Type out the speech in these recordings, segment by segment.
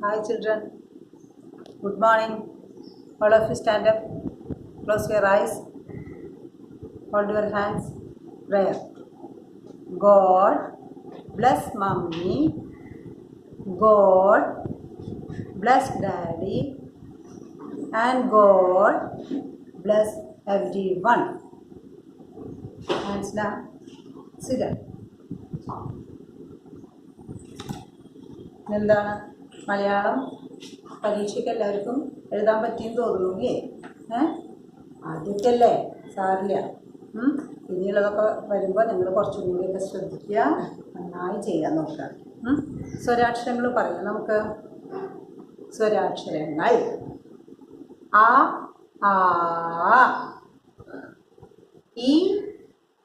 Hi children, good morning. All of you stand up, close your eyes, hold your hands, prayer. God bless mommy, God bless daddy, and God bless everyone. Hands down, sit down. എന്താണ് മലയാളം പരീക്ഷയ്ക്ക് എല്ലാവർക്കും എഴുതാൻ പറ്റിയെന്ന് തോന്നുന്നു. ആദ്യമൊക്കെയല്ലേ, സാരില്ല. പിന്നെയുള്ളതൊക്കെ വരുമ്പോൾ നിങ്ങൾ കുറച്ചും കൂടിയൊക്കെ ശ്രദ്ധിക്കുക, നന്നായി ചെയ്യാൻ നോക്കുക. സ്വരാക്ഷരങ്ങൾ പറയാം നമുക്ക്. സ്വരാക്ഷരങ്ങൾ ആ ആ ഇ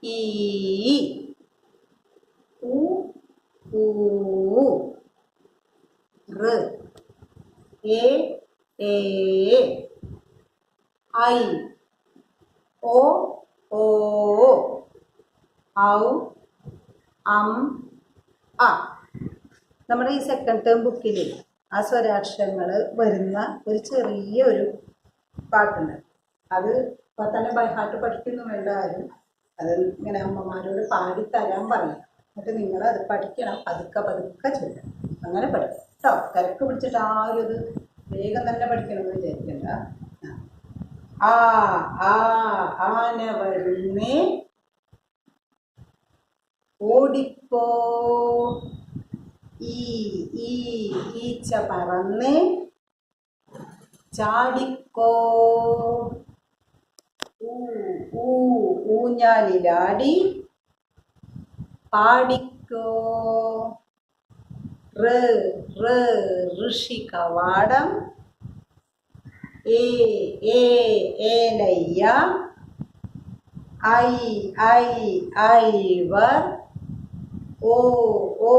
ഈ ഉ ഊ റ് എ ഐ ഓ ഓ ഔ അം അ. നമ്മുടെ ഈ സെക്കൻഡ് ടേം ബുക്കിൽ ആ സ്വരാക്ഷരങ്ങൾ വരുന്ന ഒരു ചെറിയൊരു പാട്ടുണ്ട്. അത് ഇപ്പോൾ തന്നെ ബൈ ഹാർട്ട് പഠിക്കുന്നു വേണ്ട ആരും. അത് ഇങ്ങനെ അമ്മമാരോട് പാടിത്തരാൻ പറയും. എന്നിട്ട് നിങ്ങളത് പഠിക്കണം, പതുക്കെ പതുക്കെ ചൊല്ലാം. അങ്ങനെ പഠിക്കും കേട്ടോ. തിരക്ക് പിടിച്ചിട്ട് ആരും ഇത് വേഗം തന്നെ പഠിക്കണമെന്ന് വിചാരിക്കണ്ട. ആ ആ ആന വരുന്നേ, ഓടിക്കോ. ഈ ഈ ഈച്ച പറന്നേ, ചാടിക്കോ. ഊ ഊ ഊഞ്ഞാലിലാടി, പാടിക്കോ. റ് റ് ഋഷി കവാടം, ഏ ഏലയ്യ, ഐ ഐ ഐവർ, ഓ ഓ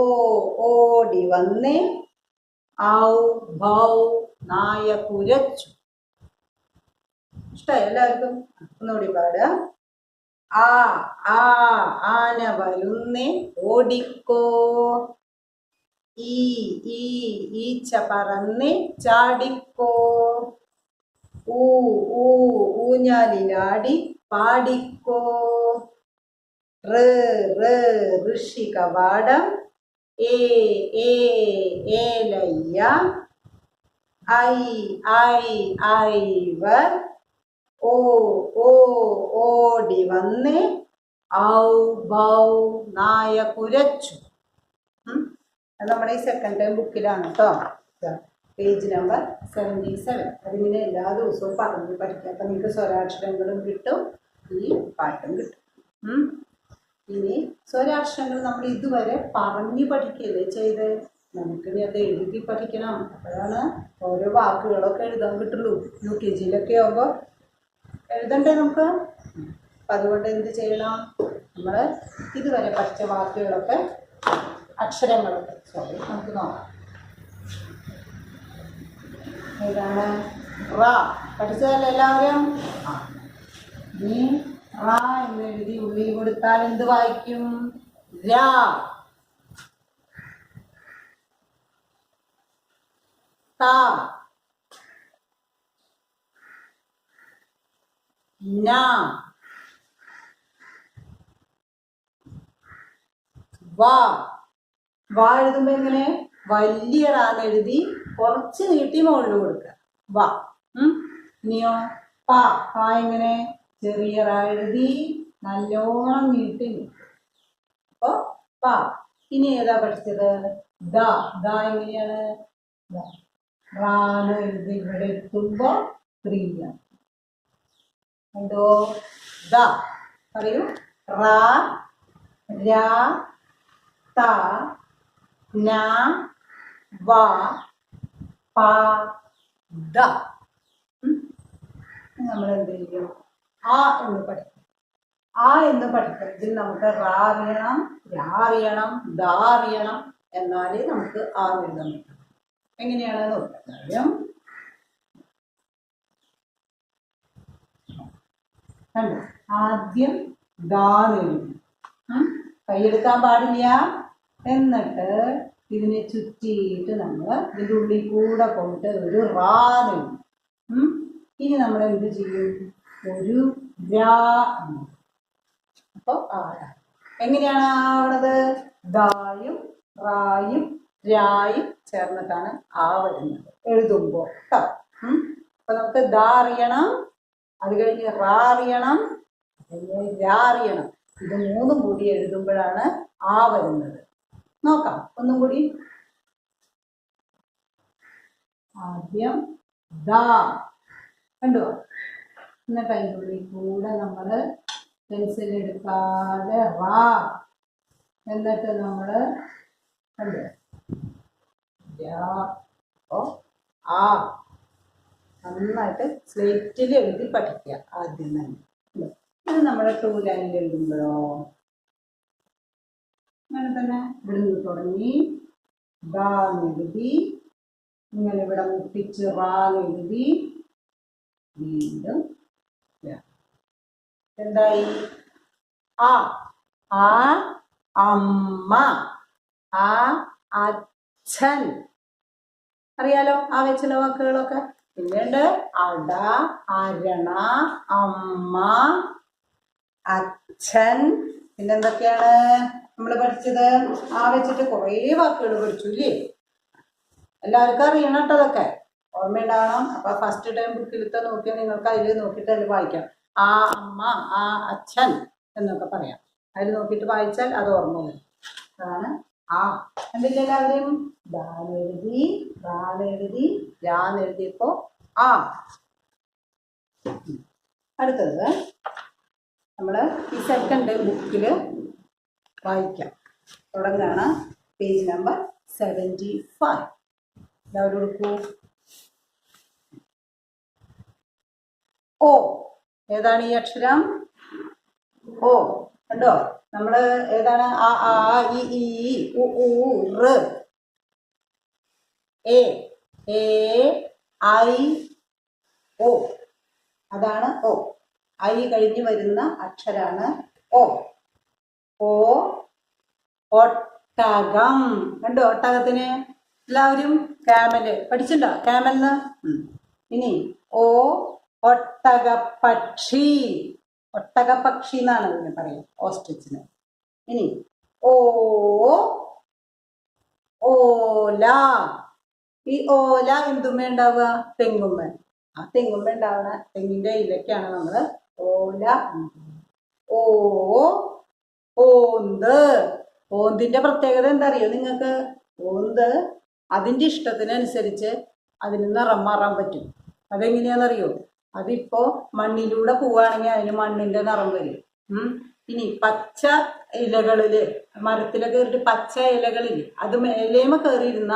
ഓടി വന്നേ, ഔ ഭൗ നായ കുരച്ചു. ഇഷ്ടമായി എല്ലാവർക്കും? ഒന്നുകൂടി പാടുക. ആ ആ ആന വരുന്നേ, ഓടിക്കോ. ഈ ഈ ഈച്ച പറന്നേ, ചാടിക്കോ. ഊ ഊ ഊഞ്ഞാലിലാടി, പാടിക്കോ. റ് റ് ഋഷി കവാടം, ഏ ഏലയ്യ, ഐ ഐവർ, ഓ ഓ ഓടി വന്നേ, ഔ ഭൗ നായ കുരച്ചു. അത് നമ്മുടെ ഈ സെക്കൻഡ് ടൈം ബുക്കിലാണ് കേട്ടോ. Page number 77. അതിങ്ങനെ എല്ലാ ദിവസവും പറഞ്ഞ് പഠിക്കാം. അപ്പം നിങ്ങൾക്ക് സ്വരാക്ഷരങ്ങളും കിട്ടും, ഈ പാട്ടും കിട്ടും. ഇനി സ്വരാക്ഷരങ്ങൾ നമ്മൾ ഇതുവരെ പറഞ്ഞു പഠിക്കുകയല്ലേ ചെയ്ത്, നമുക്കിനി അത് എഴുതി പഠിക്കണം. അപ്പോഴാണ് ഓരോ വാക്കുകളൊക്കെ എഴുതാൻ കിട്ടുള്ളൂ. UKG ആകുമ്പോൾ എഴുതണ്ടേ നമുക്ക്. അപ്പം അതുകൊണ്ട് എന്ത് ചെയ്യണം, നമ്മൾ ഇതുവരെ പഠിച്ച വാക്കുകളൊക്കെ അക്ഷരങ്ങളൊക്കെ നമുക്ക് നോക്കാം. ഏതാണ്? റ. പഠിച്ചതല്ലേ എല്ലാവരും? ഇനി റ എന്ന് എഴുതി ഉള്ളിൽ കൊടുത്താൽ എന്ത് വായിക്കും? രാ. ത ന വ. വ എഴുതുമ്പോൾ എങ്ങനെ? വലിയ റാന്ന് എഴുതി കുറച്ച് നീട്ടി മുകളിൽ കൊടുക്കുക. വ. ഇനിയോ പ. പ എങ്ങനെ? ചെറിയ റാ എഴുതി നല്ലോണം നീട്ടി നിൽക്കും. അപ്പോ പ. ഇനി ഏതാ പഠിച്ചത്? ദ. ദ എങ്ങനെയാണ്? റാന്ന് എഴുതി ഇവിടെ എത്തുമ്പോ ക്രിയ. എന്തോ? ദ. പറയൂ. റാ, രാ, ത, ന, വ, പ, ദ. നമ്മൾ എന്ത് ചെയ്യും? ആ എന്ന് പഠിക്കും. ആ എന്ന് പഠിക്കണമെങ്കിൽ നമുക്ക് റാ അറിയണം, രാ അറിയണം, ദ അറിയണം. എന്നാലേ നമുക്ക് ആ എഴുതാൻ പറ്റും. എങ്ങനെയാണ് നോക്കാം. കണ്ടോ? ആദ്യം ദാ എഴുതി, കൈയെടുക്കാൻ പാടില്ല. എന്നിട്ട് ഇതിനെ ചുറ്റിയിട്ട് നമ്മൾ ഇതിൻ്റെ ഉള്ളിൽ കൂടെ പോയിട്ട് ഒരു റാ എഴുതും. ഇനി നമ്മൾ എന്ത് ചെയ്യും? ഒരു രാ. അപ്പോൾ എങ്ങനെയാണ് ആവണത്? ദായും റായും രായും ചേർന്നിട്ടാണ് ആ വരുന്നത് എഴുതുമ്പോൾ കേട്ടോ. അപ്പൊ നമുക്ക് ദാ അറിയണം, അത് കഴിഞ്ഞ് റാ അറിയണം, രാ അറിയണം. ഇത് മൂന്നും കൂടി എഴുതുമ്പോഴാണ് ആ വരുന്നത്. നോക്കാം ഒന്നും കൂടി. ആദ്യം ദാ കണ്ടോ? എന്നിട്ട് അതിൻ്റെ ഉള്ളിൽ കൂടെ നമ്മൾ പെൻസിൽ എടുക്കാതെ റാ, എന്നിട്ട് നമ്മൾ കണ്ടോ അപ്പോൾ ആ നന്നായിട്ട് സ്ലേറ്റിൽ എഴുതി പഠിക്കുക ആദ്യം തന്നെ. ഇത് നമ്മുടെ 2 ലൈനിൽ എഴുതുമ്പോഴോ അങ്ങനെ തന്നെ ഇവിടുന്ന് തുടങ്ങി എഴുതി, ഇങ്ങനെ ഇവിടെ മുട്ടിച്ച് എഴുതി, വീണ്ടും എന്തായി? ആ അമ്മ, ആ അച്ഛൻ. അറിയാലോ ആ വെച്ചുള്ള വാക്കുകളൊക്കെ. പിന്നീട് അട, അരണ, അമ്മ, അച്ഛൻ. പിന്നെന്തൊക്കെയാണ് നമ്മൾ പഠിച്ചത്? ആ വെച്ചിട്ട് കുറേ വാക്കുകൾ പഠിച്ചു ഇല്ലേ? എല്ലാവർക്കും അറിയണം കേട്ടോ അതൊക്കെ, ഓർമ്മയുണ്ടാവണം. അപ്പൊ ഫസ്റ്റ് ടൈം ബുക്കിലത്തെ നോക്കിയാൽ നിങ്ങൾക്ക് അതിൽ നോക്കിയിട്ട് അതിൽ വായിക്കാം. ആ അമ്മ, ആ അച്ഛൻ എന്നൊക്കെ പറയാം. അതിൽ നോക്കിയിട്ട് വായിച്ചാൽ അത് ഓർമ്മ വരും. അതാണ് ആ. എന്തില്ല എല്ലാവരും ദാനെഴുതി, റാന്നെഴുതി, രാന്നെഴുതിയപ്പോ ആ. അടുത്തത് നമ്മൾ ഈ സെക്കൻഡ് ബുക്കിൽ വായിക്കാം. തുടങ്ങാണ് പേജ് നമ്പർ 75. എല്ലാവരും എടുക്കൂ. ഓ. ഏതാണ് ഈ അക്ഷരം? ഓ. കണ്ടോ? നമ്മൾ ഏതാണ്? ആ ആ ഇ ഈ ഉ ഊ റ്. എ ഐ ഓ. അതാണ് ഓ. ഐ കഴിഞ്ഞ് വരുന്ന അക്ഷരാണ് ഓ. ഓ ഒട്ടകം. കണ്ടോ ഒട്ടകത്തിന്? എല്ലാവരും ക്യാമല് പഠിച്ചിട്ടുണ്ടോ? ക്യാമലിന്. ഇനി ഓ ഒട്ടകപ്പക്ഷി. ഒട്ടകപ്പക്ഷി എന്നാണ് ഇതിന് പറയുക, ഓസ്ട്രിച്ചിന്. ഇനി ഓ ഓല. ഈ ഓല എന്തുമ്മ ഉണ്ടാവുക? തെങ്ങുമ്മ. ആ തെങ്ങുമ്മ ഉണ്ടാവുന്ന തെങ്ങിന്റെ ഇലക്കാണ് നമ്മൾ ഓല. ഓ ഓന്ത്. ഓന്തിന്റെ പ്രത്യേകത എന്താ അറിയോ നിങ്ങൾക്ക്? ഓന്ത് അതിന്റെ ഇഷ്ടത്തിനനുസരിച്ച് അതിന് നിറം മാറാൻ പറ്റും. അതെങ്ങനെയാണെന്നറിയോ? അതിപ്പോ മണ്ണിലൂടെ പോവുകയാണെങ്കിൽ അതിന് മണ്ണിന്റെ നിറം വരും. ഇനി പച്ച ഇലകളില്, മരത്തിലൊക്കെ കയറിയിട്ട് പച്ച ഇലകളില് അത് മേലേമ കയറിയിരുന്ന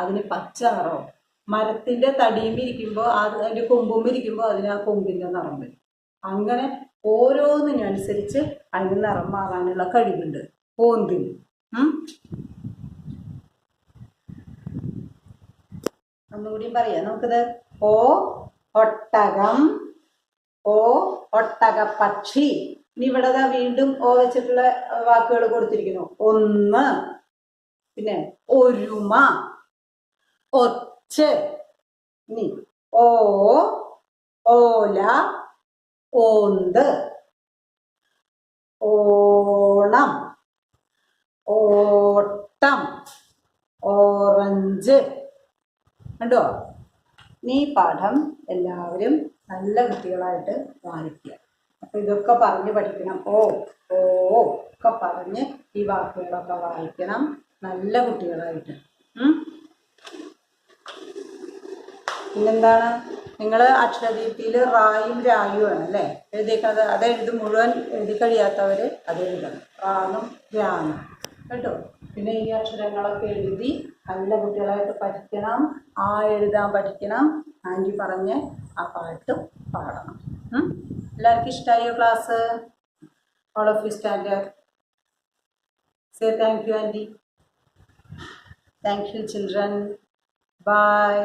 അതിന് പച്ച നിറവും. മരത്തിന്റെ തടിയുമ്പ് ഇരിക്കുമ്പോൾ അതിന്റെ കൊമ്പുമ്പ് ഇരിക്കുമ്പോൾ അതിന് ആ കൊമ്പിന്റെ നിറം വരും. അങ്ങനെ ഓരോന്നിനനുസരിച്ച് അതിന് നിറം മാറാനുള്ള കഴിവുണ്ട് ഓന്തിന്. ഒന്നുകൂടി പറയാം നമുക്കിത്. ഓ ഒട്ടകം, ഓ ഒട്ടകപ്പക്ഷി. ഇനി ഇവിടെ വീണ്ടും ഓ വെച്ചിട്ടുള്ള വാക്കുകൾ കൊടുത്തിരിക്കുന്നു. ഒന്ന്, പിന്നെ ഒരുമ, ഒച്ച്. ഇനി ഓ ഓല, ഓന്ത്, ഓണം, ഓട്ടം, ഓറഞ്ച്. കണ്ടോ? ഈ പാഠം എല്ലാവരും നല്ല കുട്ടികളായിട്ട് വായിക്കുക. അപ്പൊ ഇതൊക്കെ പറഞ്ഞ് പഠിക്കണം. ഓ ഓ ഒക്കെ പറഞ്ഞ് ഈ വാക്കുകളൊക്കെ വായിക്കണം നല്ല കുട്ടികളായിട്ട്. പിന്നെന്താണ്? നിങ്ങൾ അക്ഷരദീപ്തിയിൽ റായും രായും ആണ് അല്ലേ എഴുതിയേക്കുന്നത്? അത് മുഴുവൻ എഴുതി കഴിയാത്തവർ അത് എഴുതണം, റാന്നും രാന്നും കേട്ടോ. പിന്നെ ഈ അക്ഷരങ്ങളൊക്കെ എഴുതി നല്ല കുട്ടികളായിട്ട് പഠിക്കണം. ആ എഴുതാൻ പഠിക്കണം. ആൻറ്റി പറഞ്ഞ് ആ പാട്ടും പാടണം. എല്ലാവർക്കും ഇഷ്ടമായോ class? All of you stand. Say thank you aunty. Thank you children. By.